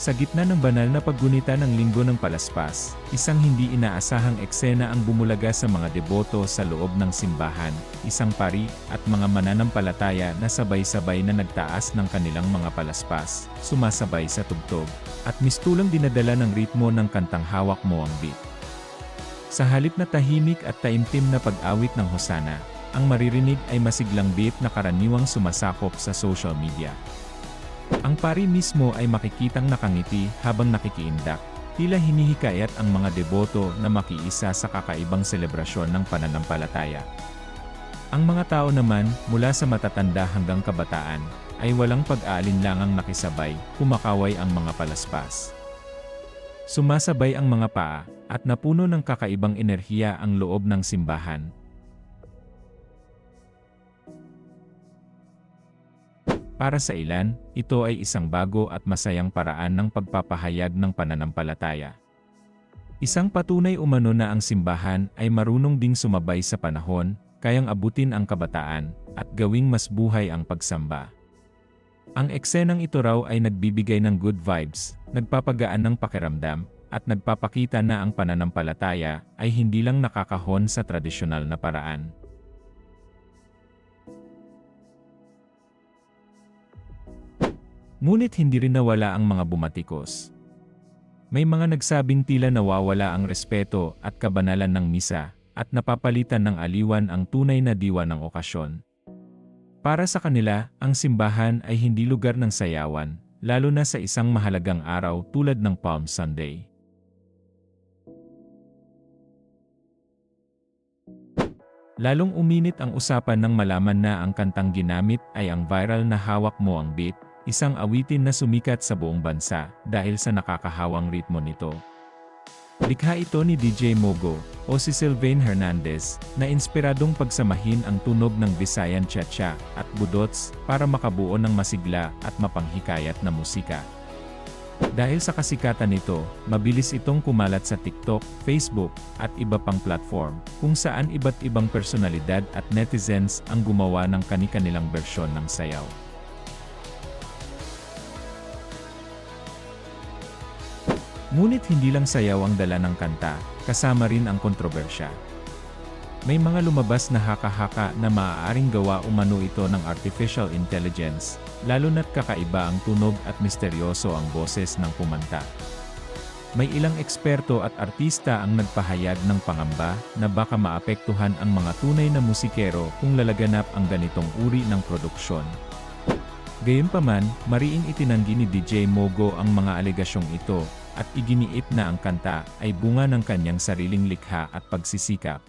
Sa gitna ng banal na paggunita ng Linggo ng Palaspas, isang hindi inaasahang eksena ang bumulaga sa mga deboto sa loob ng simbahan, isang pari, at mga mananampalataya na sabay-sabay na nagtaas ng kanilang mga palaspas, sumasabay sa tugtog, at mistulang dinadala ng ritmo ng kantang Hawak Mo Ang Beat. Sa halip na tahimik at taimtim na pag-awit ng hosana, ang maririnig ay masiglang beat na karaniwang sumasakop sa social media. Ang pari mismo ay makikitang nakangiti habang nakikiindak, tila hinihikayat ang mga deboto na makiisa sa kakaibang selebrasyon ng pananampalataya. Ang mga tao naman, mula sa matatanda hanggang kabataan, ay walang pag-aalinlangang nakisabay, kumakaway ang mga palaspas. Sumasabay ang mga paa, at napuno ng kakaibang enerhiya ang loob ng simbahan. Para sa ilan, ito ay isang bago at masayang paraan ng pagpapahayag ng pananampalataya. Isang patunay umano na ang simbahan ay marunong ding sumabay sa panahon, kayang abutin ang kabataan, at gawing mas buhay ang pagsamba. Ang eksenang ito raw ay nagbibigay ng good vibes, nagpapagaan ng pakiramdam, at nagpapakita na ang pananampalataya ay hindi lang nakakahon sa tradisyonal na paraan. Ngunit hindi rin nawala ang mga bumatikos. May mga nagsabing tila nawawala ang respeto at kabanalan ng misa, at napapalitan ng aliwan ang tunay na diwa ng okasyon. Para sa kanila, ang simbahan ay hindi lugar ng sayawan, lalo na sa isang mahalagang araw tulad ng Palm Sunday. Lalong uminit ang usapan nang malaman na ang kantang ginamit ay ang viral na Hawak Mo Ang Beat, isang awitin na sumikat sa buong bansa dahil sa nakakahawang ritmo nito. Likha ito ni DJ Mogo o si Sylvain Hernandez na inspiradong pagsamahin ang tunog ng Visayan Cha-Cha at Budots para makabuo ng masigla at mapanghikayat na musika. Dahil sa kasikatan nito, mabilis itong kumalat sa TikTok, Facebook, at iba pang platform, kung saan iba't ibang personalidad at netizens ang gumawa ng kani-kanilang bersyon ng sayaw. Ngunit hindi lang sayaw ang dala ng kanta, kasama rin ang kontrobersya. May mga lumabas na haka-haka na maaaring gawa umano ito ng artificial intelligence, lalo na't kakaiba ang tunog at misteryoso ang boses ng kumanta. May ilang eksperto at artista ang nagpahayag ng pangamba na baka maapektuhan ang mga tunay na musikero kung lalaganap ang ganitong uri ng produksyon. Gayunpaman, mariing itinanggi ni DJ Mogo ang mga alegasyong ito, at iginiit na ang kanta ay bunga ng kanyang sariling likha at pagsisikap.